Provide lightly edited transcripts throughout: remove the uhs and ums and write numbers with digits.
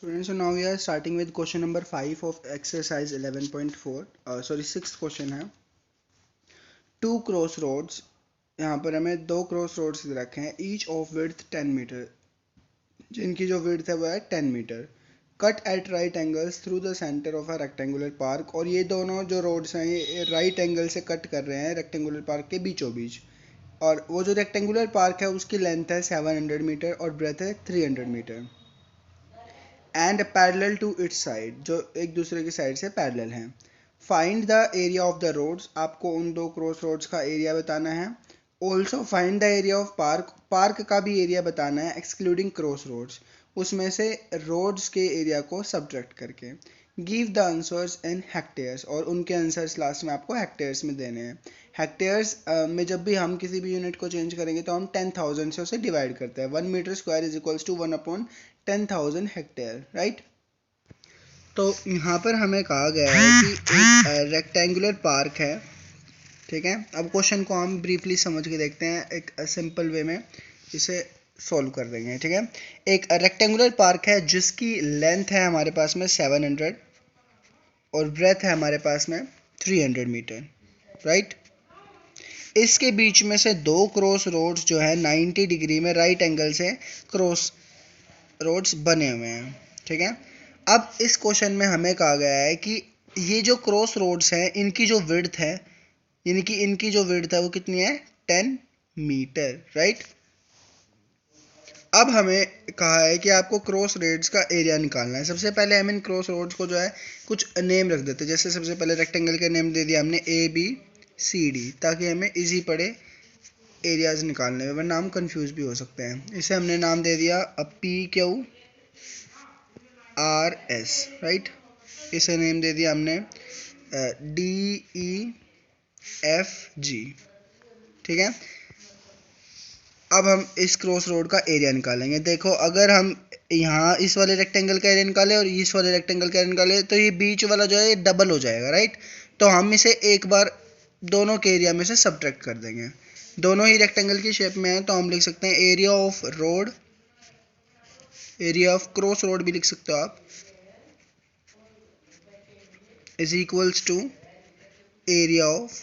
Students, so now we are starting with question number 5 of exercise 11.4. Sixth question है to cross roads. यहाँ पर हमें दो cross roads रखे हैं, ईच ऑफ विड्थ 10 मीटर, जिनकी जो विड्थ है वो है 10 metre. Cut at right angles through the centre of a rectangular park. और ये दोनों जो रोड्स हैं ये राइट एंगल से कट कर रहे हैं रेक्टेंगुलर पार्क के बीचों बीच. और वो जो रेक्टेंगुलर पार्क है उसकी लेंथ है 700 मीटर और ब्रेथ है 300 metre. And parallel to its side, जो एक दूसरे की साइड से पैरेलल हैं. Find the area of the roads. आपको उन दो क्रॉस रोड्स का एरिया बताना है. Also find the area of park. Park का भी एरिया बताना है एक्सक्लूडिंग क्रॉस रोड्स, उसमें से रोड्स के एरिया को सब्ट्रैक्ट करके. Give the answers in hectares, और उनके आंसर्स लास्ट में आपको हेक्टेयर्स में देने हैं. हेक्टेयर्स में जब भी हम किसी भी यूनिट को चेंज करेंगे तो हम 10,000 से उसे डिवाइड करते हैं. 1 metre square is equals to 1/10,000 hectare, right. तो यहाँ पर हमें कहा गया है कि एक रेक्टेंगुलर पार्क है, ठीक है. अब क्वेश्चन को हम ब्रीफली समझ के देखते हैं, एक सिंपल वे में इसे सॉल्व कर देंगे, ठीक है. एक रेक्टेंगुलर पार्क है जिसकी लेंथ है हमारे पास में 700 और ब्रेथ है हमारे पास में 300 मीटर, राइट. इसके बीच में से दो क्रॉस रोड्स जो है 90 डिग्री में राइट एंगल से क्रॉस रोड्स बने हुए हैं, ठीक है. अब इस क्वेश्चन में हमें कहा गया है कि ये जो क्रॉस रोड्स हैं इनकी जो विड्थ है, यानी कि इनकी जो विड्थ है वो कितनी है 10 मीटर, राइट. अब हमें कहा है कि आपको क्रॉस रोड्स का एरिया निकालना है. सबसे पहले हम इन क्रॉस रोड्स को जो है कुछ नेम रख देते हैं. जैसे सबसे पहले रेक्टेंगल का नेम दे दिया हमने ABCD, ताकि हमें इजी पड़े एरियाज निकालने में, वरना हम कंफ्यूज भी हो सकते हैं. इसे हमने नाम दे दिया PQRS, राइट. इसे नेम दे दिया हमने DEFG, ठीक है. अब हम इस क्रॉस रोड का एरिया निकालेंगे. देखो, अगर हम यहाँ इस वाले रेक्टेंगल का एरिया निकाले और इस वाले रेक्टेंगल का एरिया निकाले तो ये बीच वाला जो है ये डबल हो जाएगा, राइट. तो हम इसे एक बार दोनों के एरिया में से सब्ट्रैक्ट कर देंगे. दोनों ही रेक्टेंगल की शेप में है तो हम लिख सकते हैं area of road, area of cross road भी लिख सकते हो आप, is equals to area of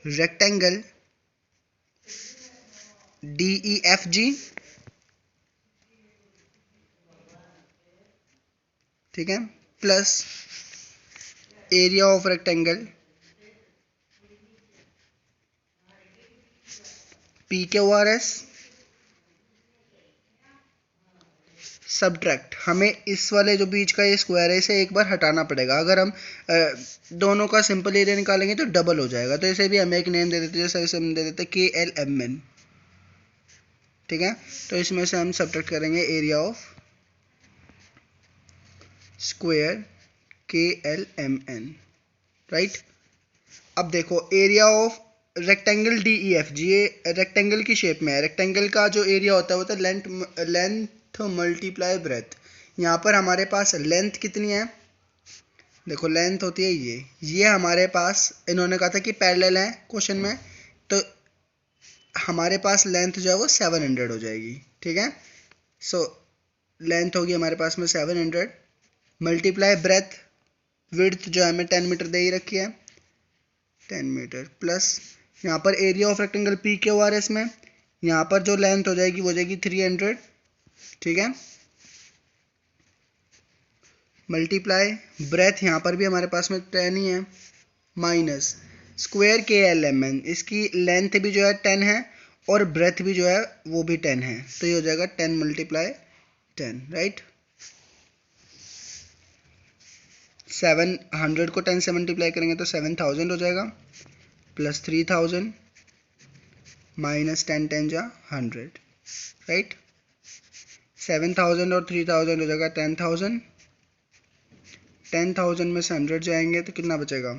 rectangle DEFG, ठीक है, plus area of rectangle PQRS. Subtract, हमें इस वाले जो बीच का ये स्क्वायर है इसे एक बार हटाना पड़ेगा. अगर हम दोनों का सिंपल एरिया निकालेंगे तो डबल हो जाएगा. तो इसे भी हम एक नेम दे देते हैं, जैसे इसे हम दे देते हैं KLMN, ठीक है. तो इसमें से हम सब्ट्रैक्ट करेंगे area of square KLMN, right. अब देखो, एरिया ऑफ रेक्टेंगल DEFG, ये रेक्टेंगल की शेप में है. रेक्टेंगल का जो एरिया होता है वो होता है लेंथ मल्टीप्लाई ब्रेथ. यहाँ पर हमारे पास लेंथ कितनी है, देखो लेंथ होती है ये हमारे पास, इन्होंने कहा था कि पैरेलल है क्वेश्चन में, तो हमारे पास लेंथ जो है वो 700 हो जाएगी, ठीक है. सो लेंथ होगी हमारे पास में 700 मल्टीप्लाई ब्रेथ, विड्थ जो है हमें 10 मीटर दे ही रखी है, 10 मीटर, प्लस यहाँ पर एरिया ऑफ रेक्टेंगल PQRS में यहाँ पर जो लेंथ हो जाएगी वो हो जाएगी 300, ठीक है, मल्टीप्लाई ब्रेथ यहाँ पर भी हमारे पास में 10 ही है, माइनस स्क्वायर KLMN, इसकी लेंथ भी जो है 10 है और ब्रेथ भी जो है वो भी 10 है, तो ये हो जाएगा 10 मल्टीप्लाई 10, राइट. 700 को 10 से मल्टीप्लाई करेंगे तो 7000 हो जाएगा, प्लस 3000 माइनस 10 10 जा 100, राइट. 7000 और 3000 हो जाएगा 10,000. 10,000 में से 100 जाएंगे तो कितना बचेगा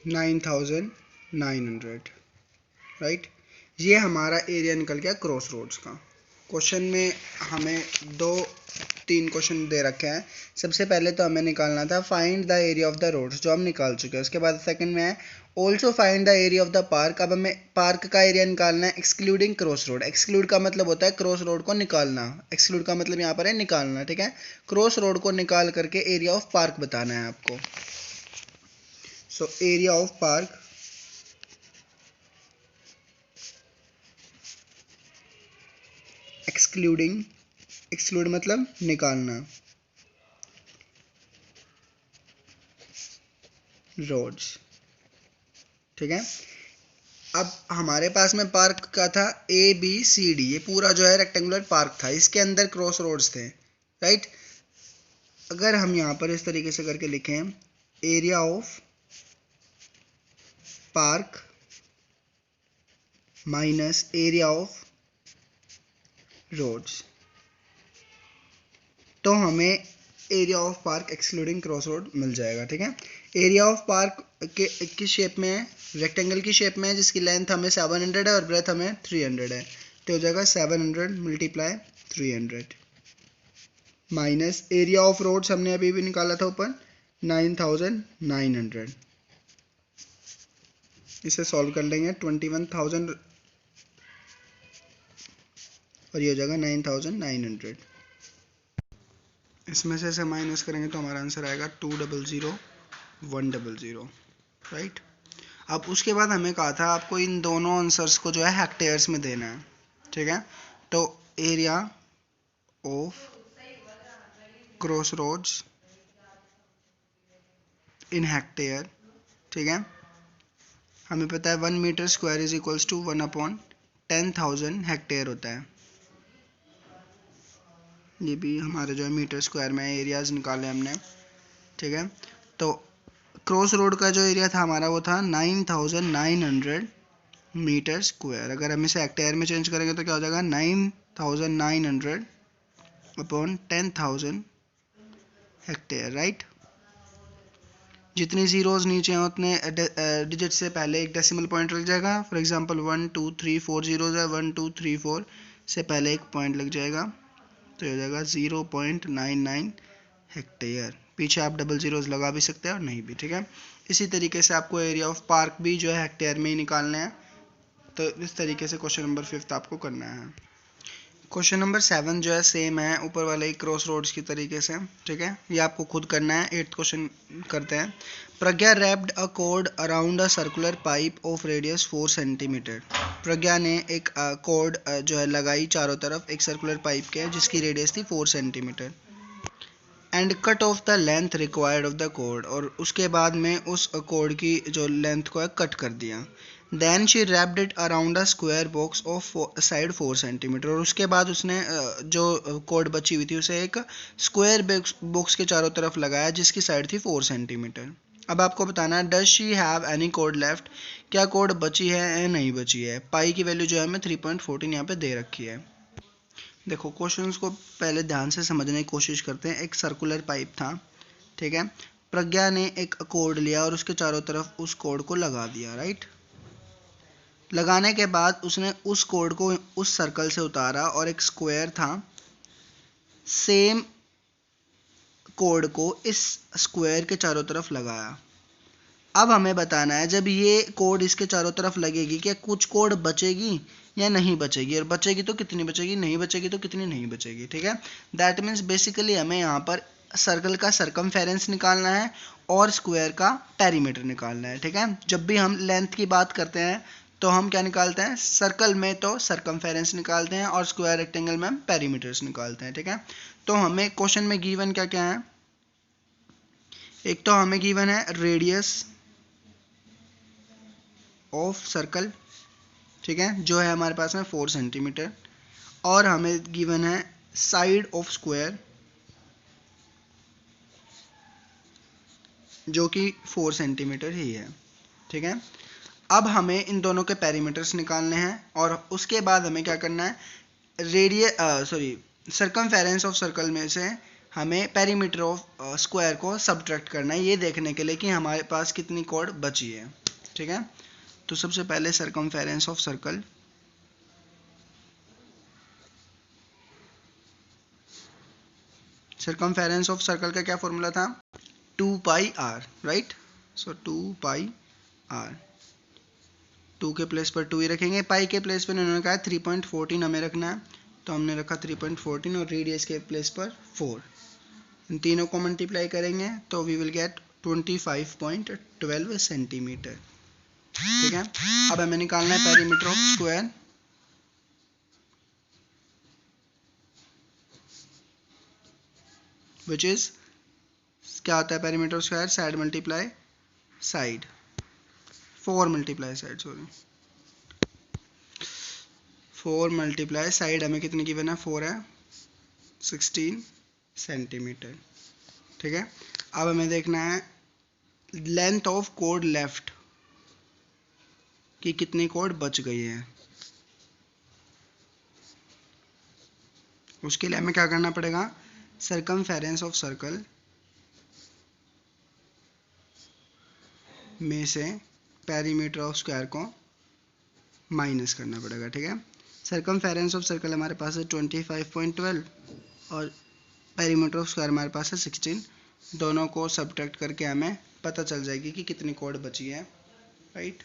9,900, राइट. ये हमारा एरिया निकल गया क्रॉस रोड्स का. क्वेश्चन में हमें दो तीन क्वेश्चन दे रखे हैं। सबसे पहले तो हमें निकालना था find the area of the roads, जो हम निकाल चुके हैं। उसके बाद सेकंड में है also find the area of the park. अब हमें पार्क का एरिया निकालना है एक्सक्लूडिंग क्रॉस रोड। एक्सक्लूड का मतलब होता है क्रॉस रोड को निकालना, एक्सक्लूड का मतलब यहाँ पर है निकालना, ठीक है। क्रॉस रोड को निकाल करके एरिया ऑफ पार्क बताना है आपको। So area of park excluding, exclude मतलब निकालना, रोड्स, ठीक है। अब हमारे पास में पार्क का था ABCD, ये पूरा जो है रेक्टेंगुलर पार्क था, इसके अंदर क्रॉस रोड्स थे, राइट। अगर हम यहाँ पर इस तरीके से करके लिखें area of park minus area of roads, तो हमें area of park excluding cross road मिल जाएगा, ठीक है। एरिया ऑफ पार्क के किस शेप में है, रेक्टेंगल की शेप में है, जिसकी लेंथ हमें 700 है और ब्रेथ हमें 300 है, तो हो जाएगा 700 multiply 300 minus area of roads हमने अभी भी निकाला था ऊपर 9900। इसे सॉल्व कर लेंगे 21,000 और ये हो जाएगा 9900। इसमें से ऐसे माइनस करेंगे तो हमारा आंसर आएगा 200,100, राइट। अब उसके बाद हमें कहा था आपको इन दोनों आंसर्स को जो है हेक्टेयर्स में देना है, ठीक है। तो area of cross roads in hectare, ठीक है। हमें पता है 1 metre square is equals to 1/10,000 hectare होता है। ये भी हमारे जो है मीटर स्क्वायर में एरियाज निकाले हमने, ठीक है। तो क्रॉस रोड का जो एरिया था हमारा वो था 9,900 मीटर स्क्वायर। अगर हम इसे हेक्टेयर में चेंज करेंगे तो क्या हो जाएगा 9,900 अपॉन 10,000 हेक्टेयर, राइट। जितनी जीरोज नीचे हैं उतने डिजिट से पहले एक डेसिमल पॉइंट लग जाएगा। फॉर एग्जांपल 1 2 3 4 जीरोज है, 1 2 3 4 से पहले एक पॉइंट लग जाएगा, तो हो जाएगा 0.99 हेक्टेयर। पीछे आप डबल जीरोज लगा भी सकते हैं और नहीं भी, ठीक है। इसी तरीके से आपको एरिया ऑफ पार्क भी जो है हेक्टेयर में ही निकालना है। तो इस तरीके से क्वेश्चन नंबर 5 आपको करना है। क्वेश्चन नंबर 7 जो है सेम है ऊपर वाले ही क्रॉस रोड्स की तरीके से, ठीक है। ये आपको खुद करना है। 8th क्वेश्चन करते हैं। Pragya wrapped a cord around a circular pipe of radius 4 centimetre. Pragya ने एक कॉर्ड जो है लगाई चारों तरफ एक सर्कुलर पाइप के, जिसकी रेडियस थी 4 centimetre, and cut off the length required of the cord, और उसके बाद में उस कॉर्ड की जो लेंथ को है कट कर दिया। Then she wrapped it around a square box of side 4 centimetre, और उसके बाद उसने जो कॉर्ड बची हुई थी उसे एक स्क्वायर बॉक्स के चारों तरफ लगाया, जिसकी साइड थी 4 सेंटीमीटर। अब आपको बताना है does she have any cord left, क्या कॉर्ड बची है या नहीं बची है। पाई की वैल्यू जो है हमें 3.14 यहाँ पे दे रखी है। देखो क्वेश्चंस को पहले ध्यान से समझने की कोशिश करते हैं। एक सर्कुलर पाइप था, ठीक है। प्रज्ञा ने एक कॉर्ड लिया और उसके चारों तरफ उस कॉर्ड को लगा दिया, राइट। लगाने के बाद उसने उस कॉर्ड को उस सर्कल से उतारा और एक स्क्वायर था, सेम कॉर्ड को इस स्क्वायर के चारों तरफ लगाया। अब हमें बताना है जब ये कॉर्ड इसके चारों तरफ लगेगी क्या कुछ कॉर्ड बचेगी या नहीं बचेगी, और बचेगी तो कितनी बचेगी, नहीं बचेगी तो कितनी नहीं बचेगी, ठीक है। दैट मीन्स बेसिकली हमें यहाँ पर सर्कल का सरकमफेरेंस निकालना है और स्क्वायर का पेरीमीटर निकालना है, ठीक है। जब भी हम लेंथ की बात करते हैं तो हम क्या निकालते हैं, सर्कल में तो सरकमफेरेंस निकालते हैं और स्क्वायर रेक्टेंगल में हम पेरीमीटर्स निकालते हैं, ठीक है। तो हमें क्वेश्चन में गिवन क्या क्या है, एक तो हमें गिवन है रेडियस ऑफ सर्कल, ठीक है, जो है हमारे पास में 4 सेंटीमीटर, और हमें गिवन है साइड ऑफ स्क्वायर जो कि 4 सेंटीमीटर ही है, ठीक है। अब हमें इन दोनों के पेरीमीटर्स निकालने हैं और उसके बाद हमें क्या करना है, सरकमफेरेंस ऑफ सर्कल में से हमें पेरीमीटर ऑफ स्क्वायर को सब्ट्रैक्ट करना है, ये देखने के लिए कि हमारे पास कितनी कॉर्ड बची है, ठीक है। तो सबसे पहले circumference of circle, circumference of circle का क्या फॉर्मूला था, 2 pi R, right. So 2 pi R, 2 के प्लेस पर 2 ही रखेंगे, पाई के प्लेस पर उन्होंने कहा 3.14 हमें रखना है, तो हमने रखा 3.14 और रेडियस के प्लेस पर 4। इन तीनों को मल्टीप्लाई करेंगे तो वी विल गेट 25.12 सेंटीमीटर। ठीक है, अब हमें निकालना है perimeter of square, which is क्या होता है perimeter of square, side multiply side, 4 multiply side, sorry 4 multiply side, हमें कितनी गिवन है, 4 है, 16 सेंटीमीटर। ठीक है, अब हमें देखना है लेंथ ऑफ कोड लेफ्ट कि कितनी कोड बच गई है। उसके लिए हमें क्या करना पड़ेगा, सर्कमफेरेंस ऑफ सर्कल में से पेरीमीटर ऑफ स्क्वायर को माइनस करना पड़ेगा। ठीक है, सर्कमफेरेंस ऑफ सर्कल हमारे पास है 25.12 और पेरीमीटर ऑफ स्क्वायर हमारे पास है 16, दोनों को सब्ट्रैक्ट करके हमें पता चल जाएगी कि कितनी कोड बची है, राइट।